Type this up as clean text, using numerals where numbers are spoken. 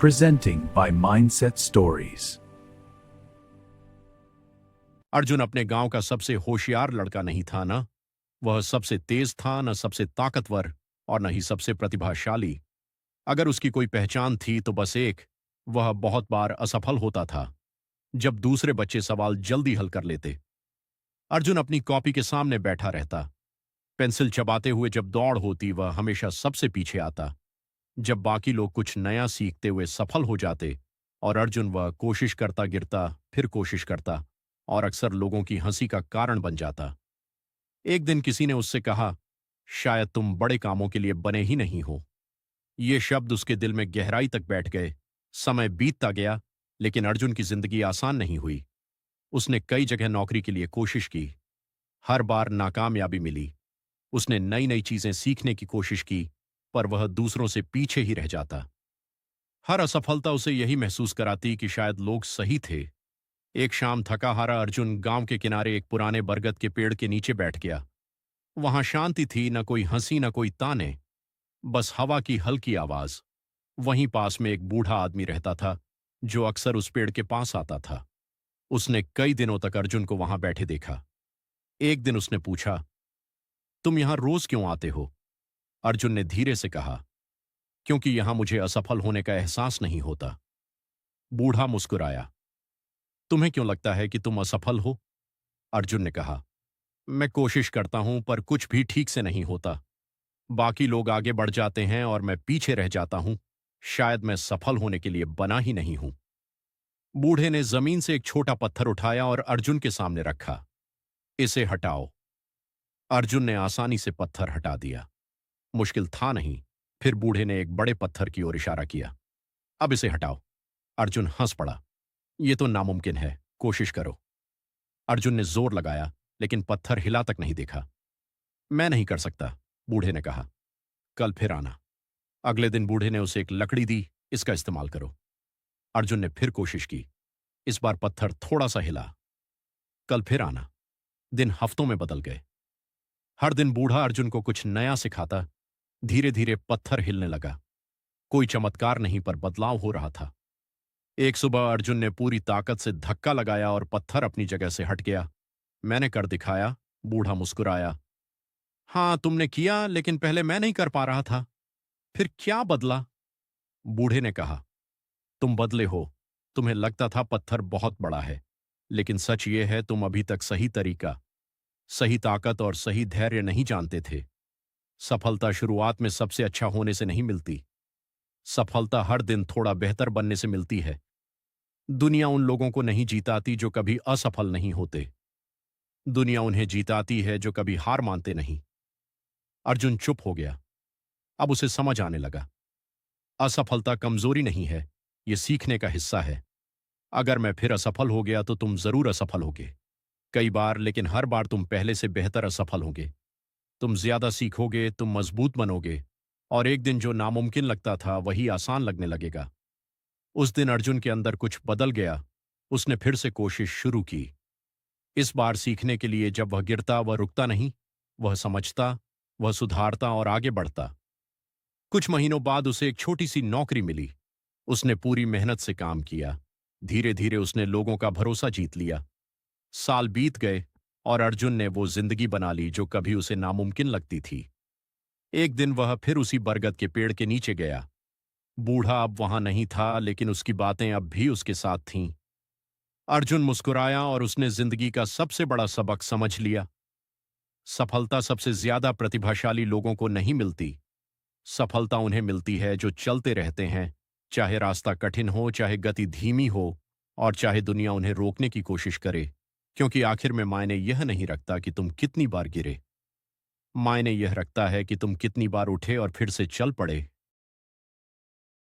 Presenting by Mindset Stories. Arjun अपने गांव का सबसे होशियार लड़का नहीं था ना। वह सबसे तेज था, न सबसे ताकतवर और न ही सबसे प्रतिभाशाली। अगर उसकी कोई पहचान थी तो बस एक, वह बहुत बार असफल होता था जब दूसरे बच्चे सवाल जल्दी हल कर लेते। अर्जुन अपनी कॉपी के सामने बैठा रहता, पेंसिल चबाते हुए। जब दौड़ होती वह हमेशा सबसे पीछे आता। जब बाकी लोग कुछ नया सीखते हुए सफल हो जाते और अर्जुन वह कोशिश करता, गिरता, फिर कोशिश करता और अक्सर लोगों की हंसी का कारण बन जाता। एक दिन किसी ने उससे कहा, शायद तुम बड़े कामों के लिए बने ही नहीं हो। ये शब्द उसके दिल में गहराई तक बैठ गए। समय बीतता गया, लेकिन अर्जुन की जिंदगी आसान नहीं हुई। उसने कई जगह नौकरी के लिए कोशिश की, हर बार नाकामयाबी मिली। उसने नई नई चीजें सीखने की कोशिश की, पर वह दूसरों से पीछे ही रह जाता। हर असफलता उसे यही महसूस कराती कि शायद लोग सही थे। एक शाम थका हारा अर्जुन गांव के किनारे एक पुराने बरगद के पेड़ के नीचे बैठ गया। वहां शांति थी, न कोई हंसी न कोई ताने, बस हवा की हल्की आवाज। वहीं पास में एक बूढ़ा आदमी रहता था जो अक्सर उस पेड़ के पास आता था। उसने कई दिनों तक अर्जुन को वहां बैठे देखा। एक दिन उसने पूछा, तुम यहां रोज क्यों आते हो? अर्जुन ने धीरे से कहा, क्योंकि यहां मुझे असफल होने का एहसास नहीं होता। बूढ़ा मुस्कुराया, तुम्हें क्यों लगता है कि तुम असफल हो? अर्जुन ने कहा, मैं कोशिश करता हूं पर कुछ भी ठीक से नहीं होता। बाकी लोग आगे बढ़ जाते हैं और मैं पीछे रह जाता हूं। शायद मैं सफल होने के लिए बना ही नहीं हूं। बूढ़े ने जमीन से एक छोटा पत्थर उठाया और अर्जुन के सामने रखा। इसे हटाओ। अर्जुन ने आसानी से पत्थर हटा दिया। मुश्किल था नहीं। फिर बूढ़े ने एक बड़े पत्थर की ओर इशारा किया, अब इसे हटाओ। अर्जुन हंस पड़ा, यह तो नामुमकिन है, कोशिश करो। अर्जुन ने जोर लगाया, लेकिन पत्थर हिला तक नहीं देखा। मैं नहीं कर सकता, बूढ़े ने कहा, कल फिर आना। अगले दिन बूढ़े ने उसे एक लकड़ी दी, इसका इस्तेमाल करो। अर्जुन ने फिर कोशिश की। इस बार पत्थर थोड़ा सा हिला। कल फिर आना। दिन हफ्तों में बदल गए। हर दिन बूढ़ा अर्जुन को कुछ नया सिखाता। धीरे धीरे पत्थर हिलने लगा। कोई चमत्कार नहीं, पर बदलाव हो रहा था। एक सुबह अर्जुन ने पूरी ताकत से धक्का लगाया और पत्थर अपनी जगह से हट गया। मैंने कर दिखाया, बूढ़ा मुस्कुराया। हाँ, तुमने किया, लेकिन पहले मैं नहीं कर पा रहा था। फिर क्या बदला? बूढ़े ने कहा, तुम बदले हो। तुम्हें लगता था पत्थर बहुत बड़ा है, लेकिन सच ये है तुम अभी तक सही तरीका, सही ताकत और सही धैर्य नहीं जानते थे। सफलता शुरुआत में सबसे अच्छा होने से नहीं मिलती। सफलता हर दिन थोड़ा बेहतर बनने से मिलती है। दुनिया उन लोगों को नहीं जीताती जो कभी असफल नहीं होते। दुनिया उन्हें जीताती है जो कभी हार मानते नहीं। अर्जुन चुप हो गया। अब उसे समझ आने लगा, असफलता कमजोरी नहीं है, यह सीखने का हिस्सा है। अगर मैं फिर असफल हो गया तो तुम जरूर असफल होगे। कई बार, लेकिन हर बार तुम पहले से बेहतर असफल होगे। तुम ज्यादा सीखोगे, तुम मजबूत बनोगे, और एक दिन जो नामुमकिन लगता था वही आसान लगने लगेगा। उस दिन अर्जुन के अंदर कुछ बदल गया। उसने फिर से कोशिश शुरू की। इस बार सीखने के लिए जब वह गिरता वह रुकता नहीं, वह समझता, वह सुधारता और आगे बढ़ता। कुछ महीनों बाद उसे एक छोटी सी नौकरी मिली। उसने पूरी मेहनत से काम किया। धीरे धीरे उसने लोगों का भरोसा जीत लिया। साल बीत गए और अर्जुन ने वो जिंदगी बना ली जो कभी उसे नामुमकिन लगती थी। एक दिन वह फिर उसी बरगद के पेड़ के नीचे गया। बूढ़ा अब वहां नहीं था, लेकिन उसकी बातें अब भी उसके साथ थीं। अर्जुन मुस्कुराया और उसने जिंदगी का सबसे बड़ा सबक समझ लिया। सफलता सबसे ज्यादा प्रतिभाशाली लोगों को नहीं मिलती। सफलता उन्हें मिलती है जो चलते रहते हैं, चाहे रास्ता कठिन हो, चाहे गति धीमी हो, और चाहे दुनिया उन्हें रोकने की कोशिश करे। क्योंकि आखिर में मायने यह नहीं रखता कि तुम कितनी बार गिरे, मायने यह रखता है कि तुम कितनी बार उठे और फिर से चल पड़े।